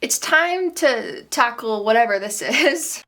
It's time to tackle whatever this is.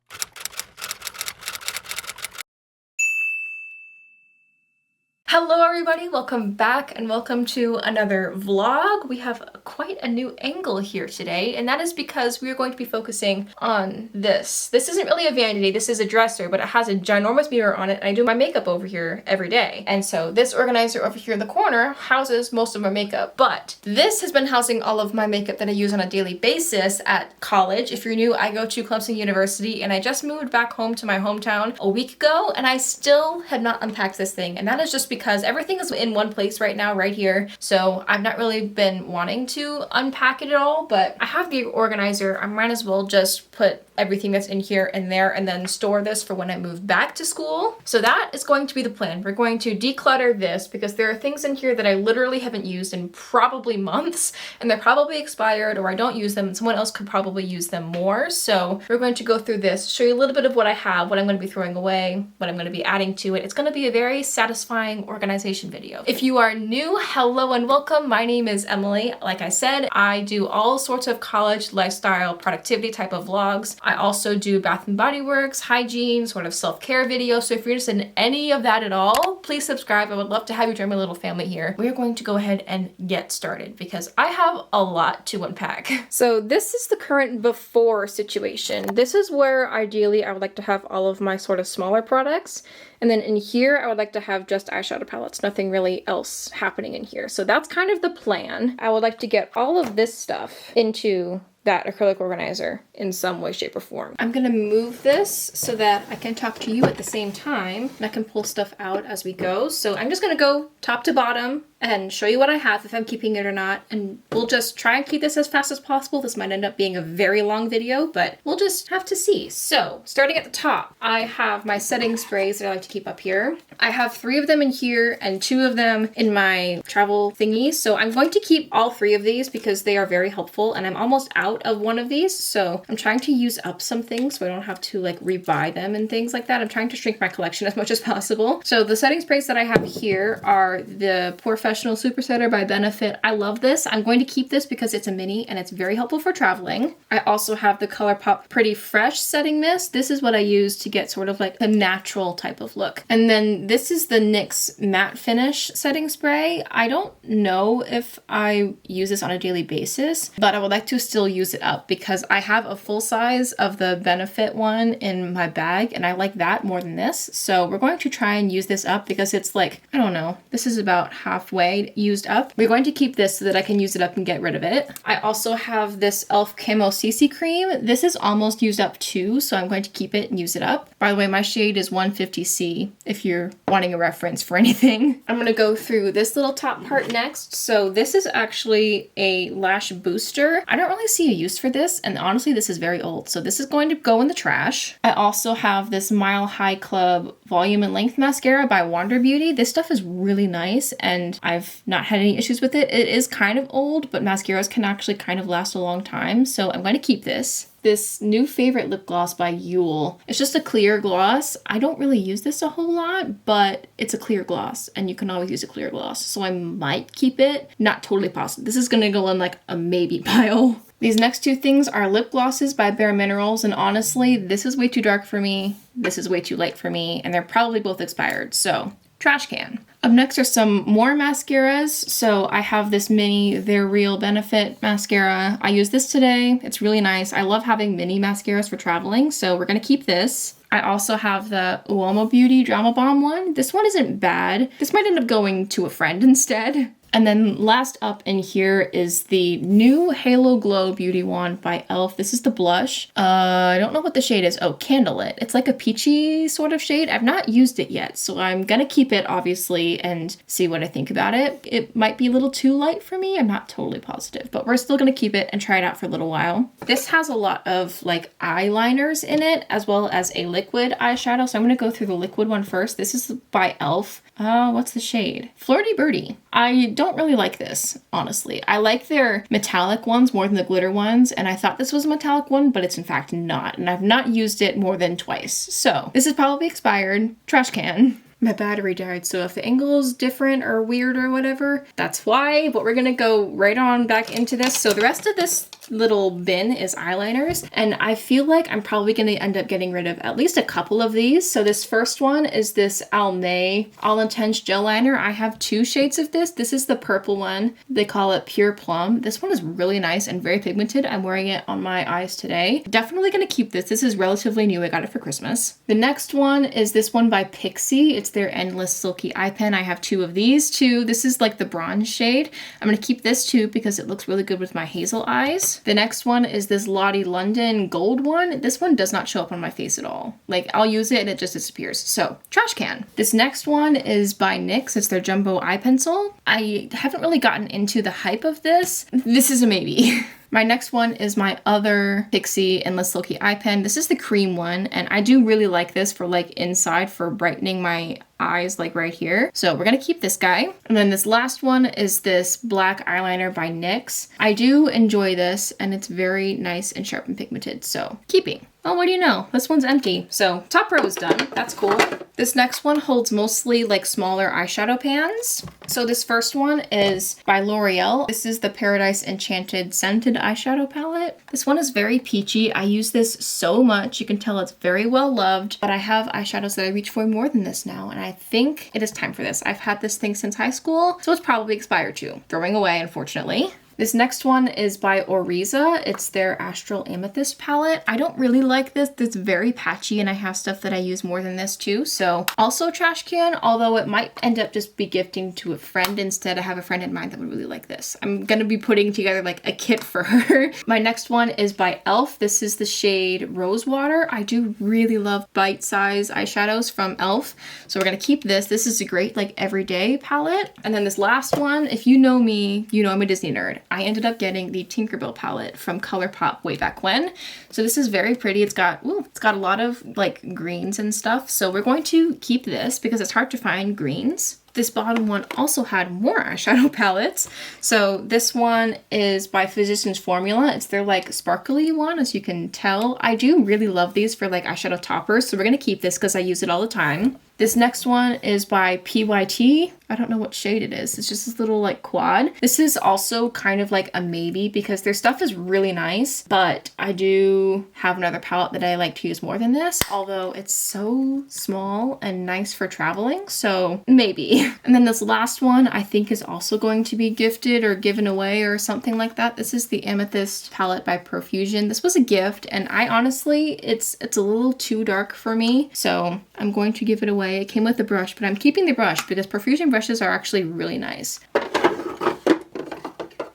Hello everybody, welcome back and welcome to another vlog. We have quite a new angle here today, and that is because we are going to be focusing on this. This isn't really a vanity, this is a dresser, but it has a ginormous mirror on it, and I do my makeup over here every day. And so this organizer over here in the corner houses most of my makeup, but this has been housing all of my makeup that I use on a daily basis at college. If you're new, I go to Clemson University, and I just moved back home to my hometown a week ago, and I still have not unpacked this thing, and that is just because everything is in one place right now, right here. So I've not really been wanting to unpack it at all, but I have the organizer. I might as well just put everything that's in here in there and then store this for when I move back to school. So that is going to be the plan. We're going to declutter this because there are things in here that I literally haven't used in probably months, and they're probably expired or I don't use them and someone else could probably use them more. So we're going to go through this, show you a little bit of what I have, what I'm going to be throwing away, what I'm going to be adding to it. It's going to be a very satisfying organization video. If you are new, hello and welcome. My name is Emily. Like I said, I do all sorts of college, lifestyle, productivity type of vlogs. I also do Bath and Body Works, hygiene, sort of self-care videos. So if you're interested in any of that at all, please subscribe. I would love to have you join my little family here. We are going to go ahead and get started because I have a lot to unpack. So this is the current before situation. This is where ideally I would like to have all of my sort of smaller products. And then in here, I would like to have just eyeshadow palettes, nothing really else happening in here. So that's kind of the plan. I would like to get all of this stuff into that acrylic organizer in some way, shape, or form. I'm gonna move this so that I can talk to you at the same time and I can pull stuff out as we go. So I'm just gonna go top to bottom and show you what I have, if I'm keeping it or not, and we'll just try and keep this as fast as possible. This might end up being a very long video, but we'll just have to see. So starting at the top, I have my setting sprays that I like to keep up here. I have 3 of them in here and 2 of them in my travel thingy. So I'm going to keep all 3 of these because they are very helpful, and I'm almost out of one of these. So I'm trying to use up some things so I don't have to like rebuy them and things like that. I'm trying to shrink my collection as much as possible. So the setting sprays that I have here are the Professional Super Setter by Benefit. I love this. I'm going to keep this because it's a mini and it's very helpful for traveling. I also have the ColourPop Pretty Fresh setting mist. This is what I use to get sort of like the natural type of look. And then this is the NYX Matte Finish setting spray. I don't know if I use this on a daily basis, but I would like to still use it up because I have a full size of the Benefit one in my bag and I like that more than this. So we're going to try and use this up because it's like, I don't know, this is about halfway used up. We're going to keep this so that I can use it up and get rid of it. I also have this e.l.f. Camo CC cream. This is almost used up too, so I'm going to keep it and use it up. By the way, my shade is 150C if you're wanting a reference for anything. I'm gonna go through this little top part next. So this is actually a lash booster. I don't really see a use for this, and honestly this is very old, so this is going to go in the trash. I also have this Mile High Club Volume and Length Mascara by Wander Beauty. This stuff is really nice and I've not had any issues with it. It is kind of old, but mascaras can actually kind of last a long time, so I'm going to keep this. This new favorite lip gloss by Yule. It's just a clear gloss. I don't really use this a whole lot, but it's a clear gloss and you can always use a clear gloss, so I might keep it. Not totally positive. This is gonna go in like a maybe pile. These next 2 things are lip glosses by Bare Minerals, and honestly, this is way too dark for me, this is way too light for me, and they're probably both expired, so trash can. Up next are some more mascaras. So I have this mini They're Real Benefit mascara. I use this today. It's really nice. I love having mini mascaras for traveling, so we're gonna keep this. I also have the Uomo Beauty Drama Bomb one. This one isn't bad. This might end up going to a friend instead. And then last up in here is the new Halo Glow Beauty Wand by e.l.f. This is the blush. I don't know what the shade is. Oh, Candlelit. It's like a peachy sort of shade. I've not used it yet, so I'm gonna keep it obviously and see what I think about it. It might be a little too light for me. I'm not totally positive, but we're still gonna keep it and try it out for a little while. This has a lot of like eyeliners in it as well as a liquid eyeshadow, so I'm gonna go through the liquid one first. This is by e.l.f. What's the shade? Flirty Birdie. I don't really like this, honestly. I like their metallic ones more than the glitter ones, and I thought this was a metallic one, but it's in fact not, and I've not used it more than twice. So this is probably expired. Trash can. My battery died, so if the angle is different or weird or whatever, that's why, but we're gonna go right on back into this. So the rest of this little bin is eyeliners, and I feel like I'm probably going to end up getting rid of at least a couple of these. So this first one is this Almay All Intense Gel Liner. I have 2 shades of this. This is the purple one. They call it Pure Plum. This one is really nice and very pigmented. I'm wearing it on my eyes today. Definitely going to keep this. This is relatively new. I got it for Christmas. The next one is this one by Pixi. It's their Endless Silky Eye Pen. I have 2 of these too. This is like the bronze shade. I'm going to keep this too because it looks really good with my hazel eyes. The next one is this Lottie London gold one. This one does not show up on my face at all. Like, I'll use it and it just disappears. So, trash can. This next one is by NYX. It's their Jumbo Eye Pencil. I haven't really gotten into the hype of this. This is a maybe. My next one is my other Pixi Endless Silky Eye Pen. This is the cream one, and I do really like this for like inside for brightening my eyes like right here. So we're gonna keep this guy. And then this last one is this black eyeliner by NYX. I do enjoy this, and it's very nice and sharp and pigmented, so keeping. Oh, what do you know? This one's empty. So top row is done. That's cool. This next one holds mostly like smaller eyeshadow pans. So this first one is by L'Oreal. This is the Paradise Enchanted Scented Eyeshadow Palette. This one is very peachy. I use this so much. You can tell it's very well loved, but I have eyeshadows that I reach for more than this now, and I think it is time for this. I've had this thing since high school, so it's probably expired too. Throwing away, unfortunately. This next one is by Oriza. It's their Astral Amethyst palette. I don't really like this. It's very patchy, and I have stuff that I use more than this too. So also trash can, although it might end up just be gifting to a friend instead. I have a friend in mind that would really like this. I'm gonna be putting together like a kit for her. My next one is by e.l.f. This is the shade Rosewater. I do really love bite-size eyeshadows from e.l.f. So we're gonna keep this. This is a great like everyday palette. And then this last one, if you know me, you know I'm a Disney nerd. I ended up getting the Tinkerbell palette from ColourPop way back when. So this is very pretty. It's got a lot of like greens and stuff. So we're going to keep this because it's hard to find greens. This bottom one also had more eyeshadow palettes. So this one is by Physicians Formula. It's their like sparkly one, as you can tell. I do really love these for like eyeshadow toppers. So we're gonna keep this because I use it all the time. This next one is by PYT. I don't know what shade it is. It's just this little like quad. This is also kind of like a maybe because their stuff is really nice, but I do have another palette that I like to use more than this, although it's so small and nice for traveling, so maybe. And then this last one I think is also going to be gifted or given away or something like that. This is the Amethyst palette by Profusion. This was a gift, and I honestly, it's a little too dark for me, so I'm going to give it away. It came with a brush, but I'm keeping the brush because Profusion brushes are actually really nice.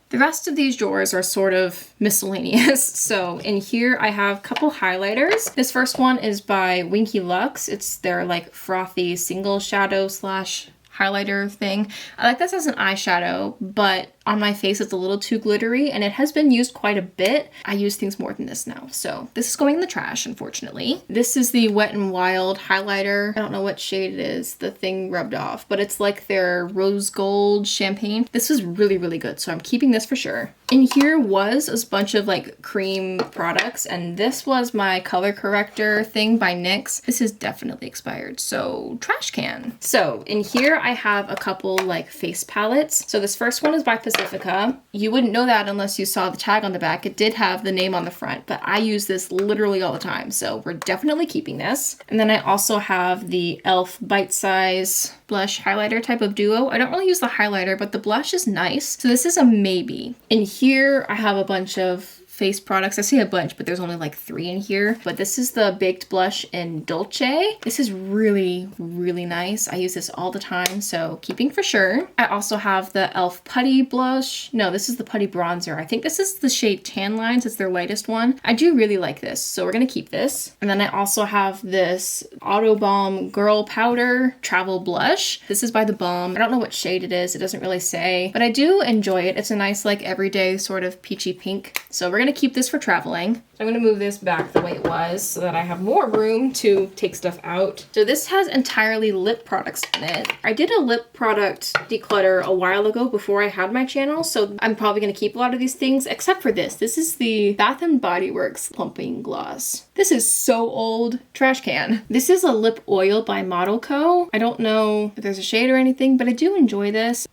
The rest of these drawers are sort of miscellaneous. So in here I have a couple highlighters. This first one is by Winky Lux. It's their like frothy single shadow slash highlighter thing. I like this as an eyeshadow, but on my face it's a little too glittery, and it has been used quite a bit. I use things more than this now, so this is going in the trash, unfortunately. This is the Wet n Wild highlighter. I don't know what shade it is. The thing rubbed off, but it's like their rose gold champagne. This was really, really good, so I'm keeping this for sure. In here was a bunch of like cream products, and this was my color corrector thing by NYX. This is definitely expired, so trash can. So in here I have a couple like face palettes. So this first one is by Pacifica. You wouldn't know that unless you saw the tag on the back. It did have the name on the front, but I use this literally all the time, so we're definitely keeping this. And then I also have the e.l.f. Bite Size blush highlighter type of duo. I don't really use the highlighter, but the blush is nice, so this is a maybe. In here I have a bunch of face products. I see a bunch, but there's only like 3 in here. But this is the Baked Blush in Dolce. This is really, really nice. I use this all the time, so keeping for sure. I also have the e.l.f. Putty Blush. No, this is the Putty Bronzer. I think this is the shade Tan Lines. It's their lightest one. I do really like this, so we're gonna keep this. And then I also have this Auto Balm Girl Powder Travel Blush. This is by The Balm. I don't know what shade it is. It doesn't really say, but I do enjoy it. It's a nice like everyday sort of peachy pink. So we're gonna keep this for traveling. I'm gonna move this back the way it was so that I have more room to take stuff out. So this has entirely lip products in it. I did a lip product declutter a while ago before I had my channel, so I'm probably gonna keep a lot of these things except for this. This is the Bath & Body Works Plumping Gloss. This is so old. Trash can. This is a lip oil by Model Co. I don't know if there's a shade or anything, but I do enjoy this.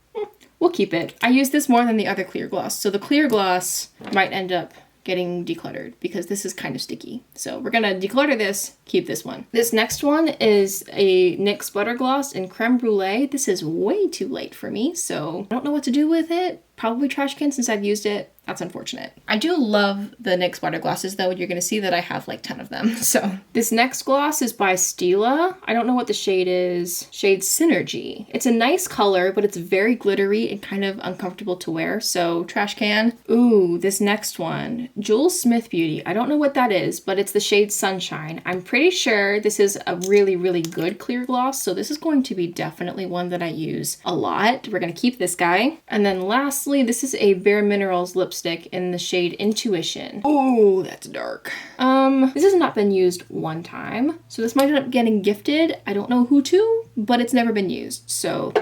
We'll keep it. I use this more than the other clear gloss, so the clear gloss might end up getting decluttered because this is kind of sticky. So we're gonna declutter this, keep this one. This next one is a NYX Butter Gloss in Creme Brulee. This is way too light for me, so I don't know what to do with it. Probably trash can since I've used it. That's unfortunate. I do love the NYX Butter Glosses though. You're gonna see that I have like 10 of them. So this next gloss is by Stila. I don't know what the shade is. Shade Synergy. It's a nice color, but it's very glittery and kind of uncomfortable to wear. So trash can. Ooh, this next one. Jules Smith Beauty. I don't know what that is, but it's the shade Sunshine. I'm pretty sure this is a really, really good clear gloss. So this is going to be definitely one that I use a lot. We're gonna keep this guy. And then lastly, this is a Bare Minerals lipstick in the shade Intuition. Oh, that's dark. This has not been used one time, so this might end up getting gifted. I don't know who to, but it's never been used, so.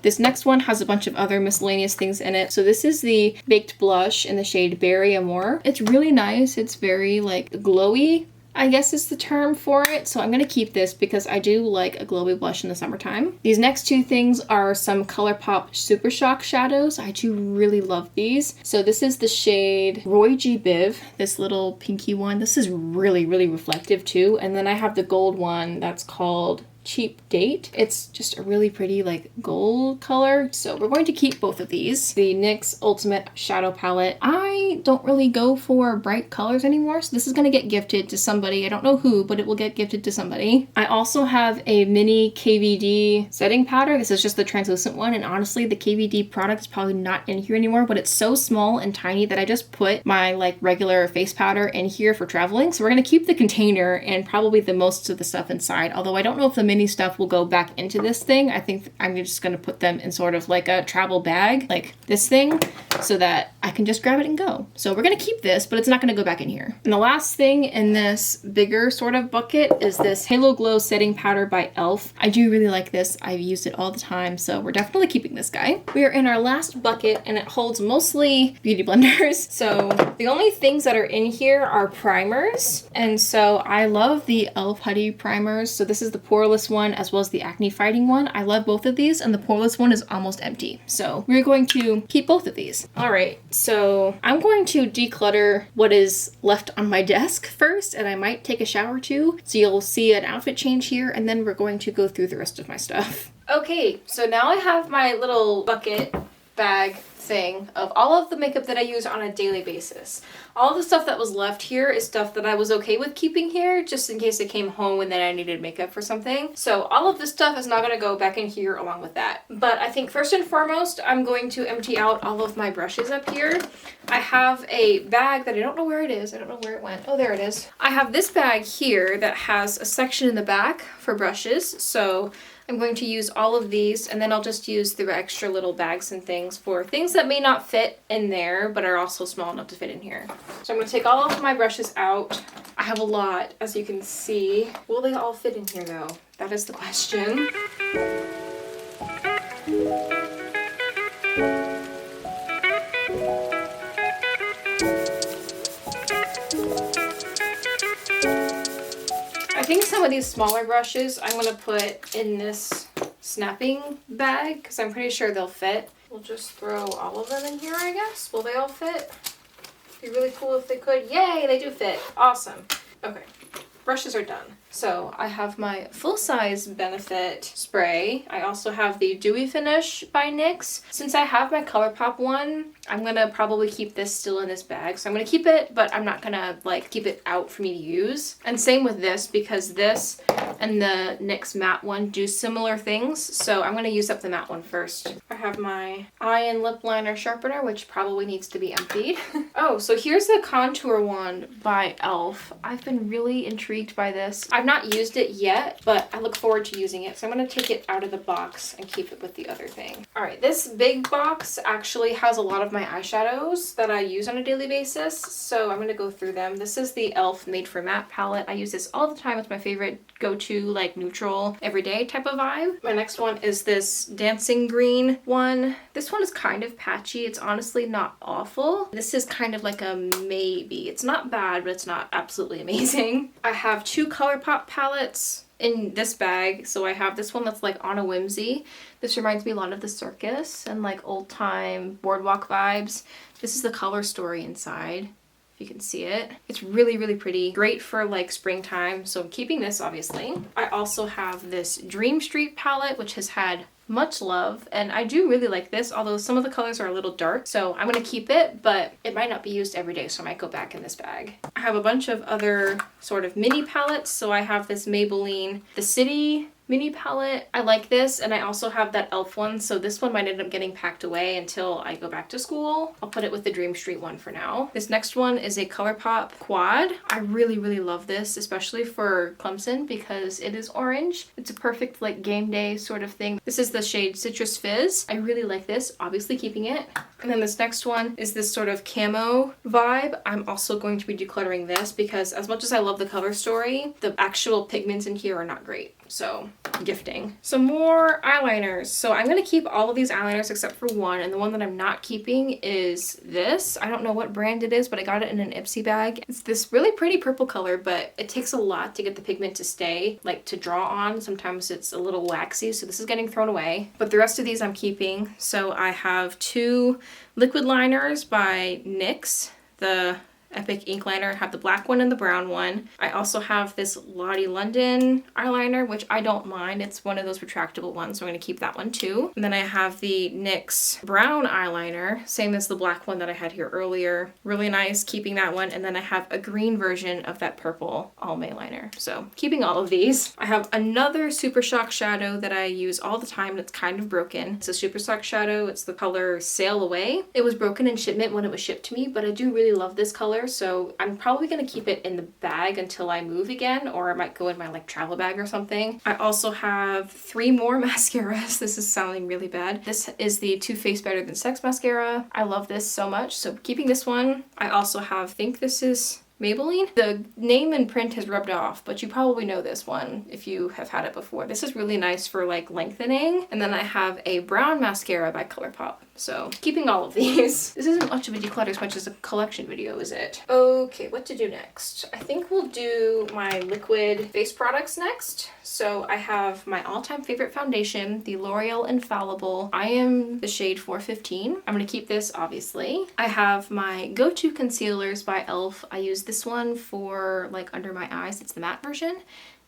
This next one has a bunch of other miscellaneous things in it. So this is the Baked Blush in the shade Berry Amour. It's really nice. It's very like glowy, I guess is the term for it. So I'm gonna keep this because I do like a glowy blush in the summertime. These next two things are some ColourPop Super Shock shadows. I do really love these. So this is the shade Roy G. Biv, this little pinky one. This is really, really reflective too. And then I have the gold one that's called Cheap Date. It's just a really pretty like gold color. So we're going to keep both of these. The NYX Ultimate Shadow Palette. I don't really go for bright colors anymore, so this is going to get gifted to somebody. I don't know who, but it will get gifted to somebody. I also have a mini KVD setting powder. This is just the translucent one, and honestly the KVD product is probably not in here anymore, but it's so small and tiny that I just put my like regular face powder in here for traveling. So we're going to keep the container and probably the most of the stuff inside, although I don't know if the mini stuff will go back into this thing. I think I'm just going to put them in sort of like a travel bag, like this thing, so that I can just grab it and go. So we're going to keep this, but it's not going to go back in here. And the last thing in this bigger sort of bucket is this Halo Glow setting powder by e.l.f. I do really like this. I've used it all the time, so we're definitely keeping this guy. We are in our last bucket and it holds mostly beauty blenders. So the only things that are in here are primers. And so I love the e.l.f. Putty primers. So this is the poreless one as well as the acne fighting one. I love both of these, and the poreless one is almost empty. So we're going to keep both of these. All right, so I'm going to declutter what is left on my desk first, and I might take a shower too. So you'll see an outfit change here, and then we're going to go through the rest of my stuff. Okay, so now I have my little bucket bag thing of all of the makeup that I use on a daily basis. All the stuff that was left here is stuff that I was okay with keeping here just in case I came home and then I needed makeup for something. So all of this stuff is not going to go back in here along with that. But I think first and foremost, I'm going to empty out all of my brushes up here. I have a bag that I don't know where it is. I don't know where it went. Oh, there it is. I have this bag here that has a section in the back for brushes. So I'm going to use all of these, and then I'll just use the extra little bags and things for things that may not fit in there, but are also small enough to fit in here. So I'm going to take all of my brushes out. I have a lot, as you can see. Will they all fit in here though? That is the question. I think some of these smaller brushes I'm going to put in this snapping bag because I'm pretty sure they'll fit. We'll just throw all of them in here, I guess. Will they all fit? It'd be really cool if they could. Yay, they do fit. Awesome. Okay, brushes are done. So I have my full-size Benefit spray. I also have the Dewy Finish by NYX. Since I have my ColourPop one, I'm gonna probably keep this still in this bag. So I'm gonna keep it, but I'm not gonna like keep it out for me to use. And same with this, because this and the NYX matte one do similar things. So I'm gonna use up the matte one first. I have my eye and lip liner sharpener, which probably needs to be emptied. Oh, so here's the contour one by e.l.f. I've been really intrigued by this. I've not used it yet, but I look forward to using it. So I'm going to take it out of the box and keep it with the other thing. All right, this big box actually has a lot of my eyeshadows that I use on a daily basis. So I'm going to go through them. This is the e.l.f. Made for Matte palette. I use this all the time. It's my favorite go-to like neutral everyday type of vibe. My next one is this dancing green one. This one is kind of patchy. It's honestly not awful. This is kind of like a maybe. It's not bad, but it's not absolutely amazing. I have two ColourPop palettes. in this bag. So I have this one that's like on a whimsy. This reminds me a lot of the circus and like old time boardwalk vibes. This is the color story inside. If you can see it. It's really, really pretty. Great for like springtime. So I'm keeping this obviously. I also have this Dream Street palette, which has had much love, and I do really like this, although some of the colors are a little dark, so I'm gonna keep it, but it might not be used every day, so I might go back in this bag. I have a bunch of other sort of mini palettes. So I have this Maybelline The City mini palette. I like this, and I also have that e.l.f. one, so this one might end up getting packed away until I go back to school. I'll put it with the Dream Street one for now. This next one is a ColourPop quad. I really, really love this, especially for Clemson because it is orange. It's a perfect like game day sort of thing. This is the shade Citrus Fizz. I really like this, obviously keeping it. And then this next one is this sort of camo vibe. I'm also going to be decluttering this because as much as I love the color story, the actual pigments in here are not great. So gifting. Some more eyeliners. So I'm going to keep all of these eyeliners except for one, and the one that I'm not keeping is this. I don't know what brand it is, but I got it in an Ipsy bag. It's this really pretty purple color, but it takes a lot to get the pigment to stay, like to draw on. Sometimes it's a little waxy, so this is getting thrown away. But the rest of these I'm keeping. So I have two liquid liners by NYX, the Epic ink liner. I have the black one and the brown one. I also have this Lottie London eyeliner, which I don't mind. It's one of those retractable ones, so I'm going to keep that one too. And then I have the NYX brown eyeliner, same as the black one that I had here earlier. Really nice, keeping that one. And then I have a green version of that purple Almay liner. So keeping all of these. I have another Super Shock shadow that I use all the time, and it's kind of broken. It's a Super Shock shadow. It's the color Sail Away. It was broken in shipment when it was shipped to me, but I do really love this color. So I'm probably going to keep it in the bag until I move again, or it might go in my like travel bag or something. I also have 3 more mascaras. This is sounding really bad. This is the Too Faced Better Than Sex mascara. I love this so much, so keeping this one. I also have, I think this is Maybelline. The name and print has rubbed off, but you probably know this one if you have had it before. This is really nice for like lengthening. And then I have a brown mascara by ColourPop. So keeping all of these. This isn't much of a declutter as much as a collection video, is it? Okay, what to do next? I think we'll do my liquid face products next. So I have my all-time favorite foundation, the L'Oreal Infallible. I am the shade 415. I'm gonna keep this, obviously. I have my go-to concealers by e.l.f. I use this one for like under my eyes. It's the matte version.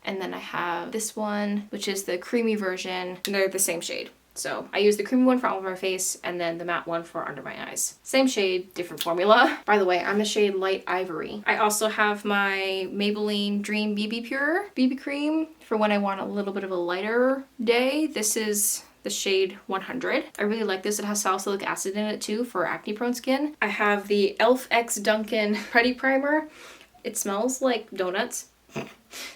And then I have this one, which is the creamy version. And they're the same shade. So I use the creamy one for all of my face and then the matte one for under my eyes. Same shade, different formula. By the way, I'm the shade Light Ivory. I also have my Maybelline Dream BB Pure BB cream for when I want a little bit of a lighter day. This is the shade 100. I really like this. It has salicylic acid in it too for acne prone skin. I have the e.l.f. X Dunkin' Pretty Primer. It smells like donuts.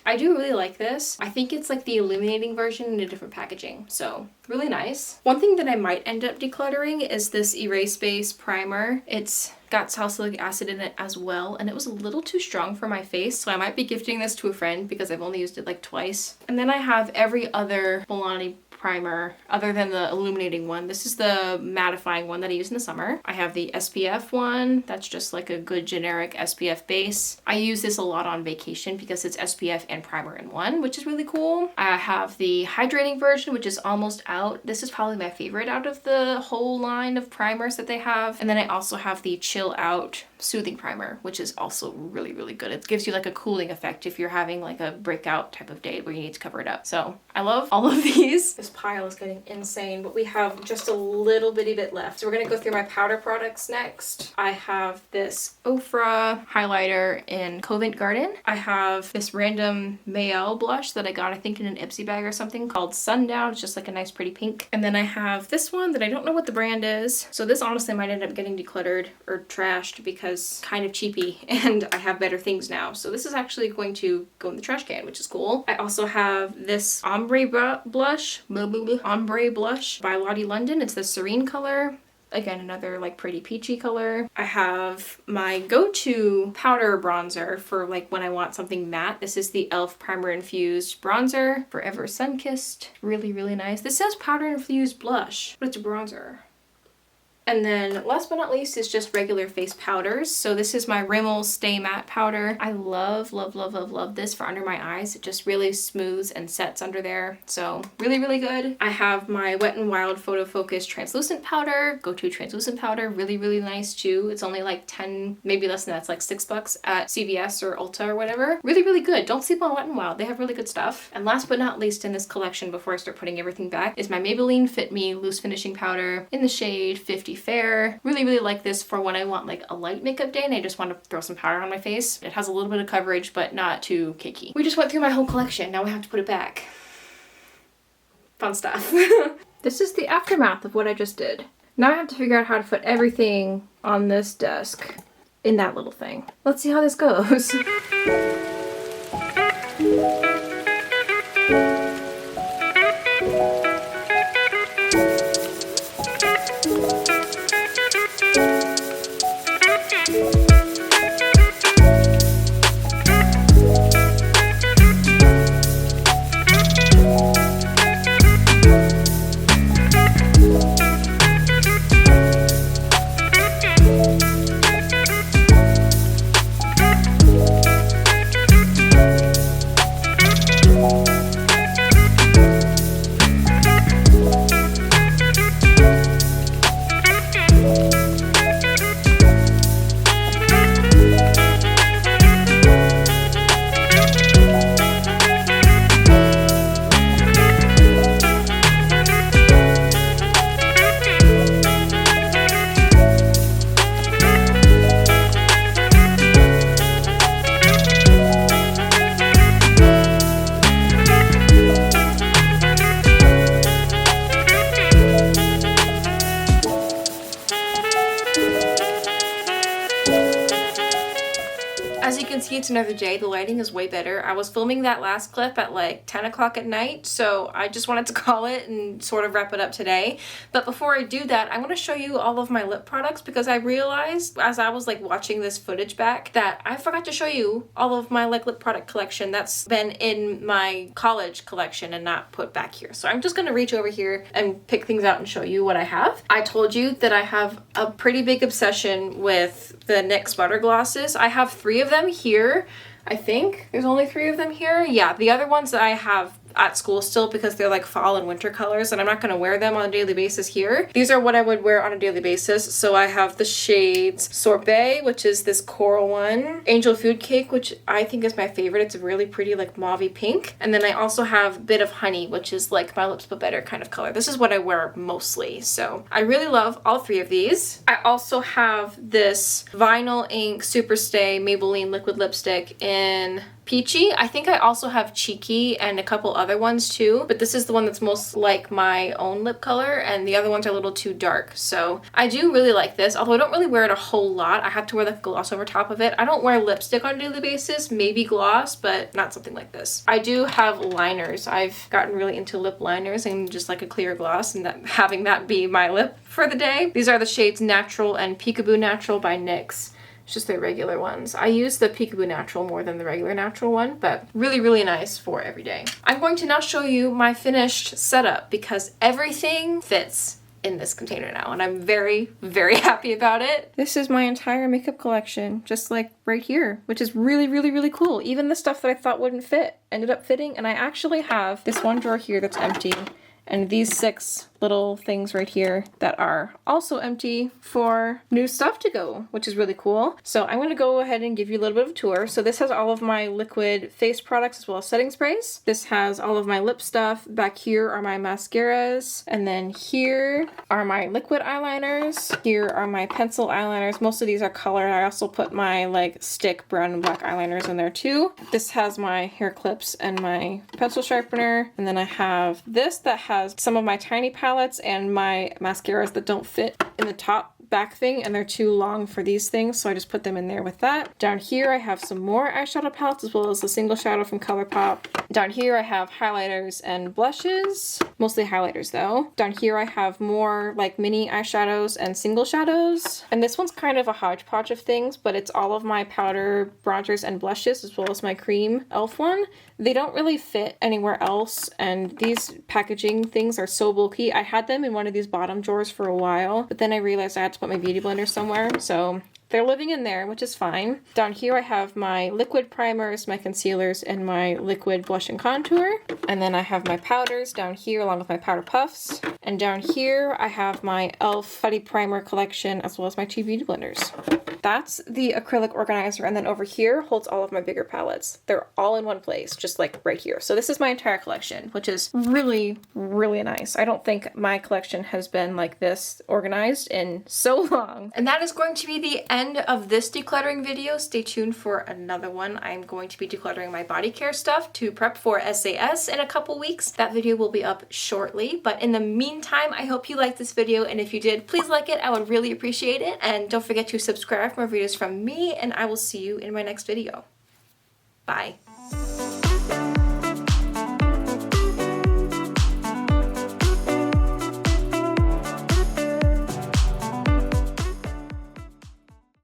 I do really like this. I think it's like the illuminating version in a different packaging, so really nice. One thing that I might end up decluttering is this Erase Base primer. It's got salicylic acid in it as well, and it was a little too strong for my face, so I might be gifting this to a friend because I've only used it like twice. And then I have every other Milani primer other than the illuminating one. This is the mattifying one that I use in the summer. I have the SPF one. That's just like a good generic SPF base. I use this a lot on vacation because it's SPF and primer in one, which is really cool. I have the hydrating version, which is almost out. This is probably my favorite out of the whole line of primers that they have. And then I also have the Chill Out Soothing Primer, which is also really, really good. It gives you like a cooling effect if you're having like a breakout type of day where you need to cover it up. So I love all of these. This pile is getting insane, but we have just a little bitty bit left. So we're gonna go through my powder products next. I have this Ofra highlighter in Covent Garden. I have this random Mayel blush that I got, I think in an Ipsy bag or something, called Sundown. It's just like a nice pretty pink. And then I have this one that I don't know what the brand is. So this honestly might end up getting decluttered or trashed because kind of cheapy and I have better things now. So this is actually going to go in the trash can, which is cool. I also have this ombre blush by Lottie London. It's the Serene color. Again, another like pretty peachy color. I have my go-to powder bronzer for like when I want something matte. This is the e.l.f. Primer Infused Bronzer, Forever Sun-Kissed. Really, really nice. This says powder infused blush, but it's a bronzer. And then last but not least is just regular face powders. So this is my Rimmel Stay Matte powder. I love, love, love, love, love this for under my eyes. It just really smooths and sets under there. So really, really good. I have my Wet n Wild Photo Focus translucent powder, go-to translucent powder, really, really nice too. It's only like 10, maybe less than that, it's like $6 at CVS or Ulta or whatever. Really, really good. Don't sleep on Wet n Wild. They have really good stuff. And last but not least in this collection, before I start putting everything back, is my Maybelline Fit Me Loose Finishing Powder in the shade 50 Fair. Really, really like this for when I want like a light makeup day and I just want to throw some powder on my face. It has a little bit of coverage, but not too cakey. We just went through my whole collection. Now we have to put it back. Fun stuff. This is the aftermath of what I just did. Now I have to figure out how to put everything on this desk in that little thing. Let's see how this goes. As you can see, it's another day. The lighting is way better. I was filming that last clip at like 10 o'clock at night, so I just wanted to call it and sort of wrap it up today. But before I do that, I want to show you all of my lip products because I realized as I was like watching this footage back that I forgot to show you all of my like lip product collection that's been in my college collection and not put back here. So I'm just going to reach over here and pick things out and show you what I have. I told you that I have a pretty big obsession with the NYX butter glosses. I have 3 of them here. I think there's only 3 of them here. Yeah, the other ones that I have at school still because they're like fall and winter colors and I'm not going to wear them on a daily basis here. These are what I would wear on a daily basis. So I have the shades Sorbet, which is this coral one, Angel Food Cake, which I think is my favorite. It's a really pretty like mauve pink. And then I also have Bit of Honey, which is like my lips but better kind of color. This is what I wear mostly. So I really love all 3 of these. I also have this Vinyl Ink Superstay Maybelline liquid lipstick in Peachy. I think I also have Cheeky and a couple other ones too, but this is the one that's most like my own lip color and the other ones are a little too dark. So I do really like this, although I don't really wear it a whole lot. I have to wear like gloss over top of it. I don't wear lipstick on a daily basis, maybe gloss, but not something like this. I do have liners. I've gotten really into lip liners and just like a clear gloss and that having that be my lip for the day. These are the shades Natural and Peekaboo Natural by NYX. It's just their regular ones. I use the Peekaboo Natural more than the regular natural one, but really, really nice for every day. I'm going to now show you my finished setup because everything fits in this container now and I'm very, very happy about it. This is my entire makeup collection, just like right here, which is really, really, really cool. Even the stuff that I thought wouldn't fit ended up fitting, and I actually have this one drawer here that's empty and these 6 little things right here that are also empty for new stuff to go, which is really cool. So I'm going to go ahead and give you a little bit of a tour. So this has all of my liquid face products as well as setting sprays. This has all of my lip stuff. Back here are my mascaras. And then here are my liquid eyeliners. Here are my pencil eyeliners. Most of these are colored. I also put my like stick brown and black eyeliners in there too. This has my hair clips and my pencil sharpener. And then I have this that has some of my tiny palettes and my mascaras that don't fit in the top back thing and they're too long for these things, so I just put them in there with that. Down here I have some more eyeshadow palettes as well as the single shadow from ColourPop. Down here I have highlighters and blushes, mostly highlighters though. Down here I have more like mini eyeshadows and single shadows. And this one's kind of a hodgepodge of things, but it's all of my powder, bronzers, and blushes as well as my cream e.l.f. one. They don't really fit anywhere else, and these packaging things are so bulky. I had them in one of these bottom drawers for a while, but then I realized I had to put my beauty blender somewhere, so they're living in there, which is fine. Down here I have my liquid primers, my concealers, and my liquid blush and contour. And then I have my powders down here along with my powder puffs. And down here I have my e.l.f. Fuddy Primer collection as well as my 2 beauty blenders. That's the acrylic organizer, and then over here holds all of my bigger palettes. They're all in one place, just like right here. So this is my entire collection, which is really, really nice. I don't think my collection has been like this organized in so long. And that is going to be the end of this decluttering video. Stay tuned for another one. I'm going to be decluttering my body care stuff to prep for SAS in a couple weeks. That video will be up shortly, but in the meantime, I hope you liked this video, and if you did, please like it. I would really appreciate it. And don't forget to subscribe for more videos from me, and I will see you in my next video. Bye.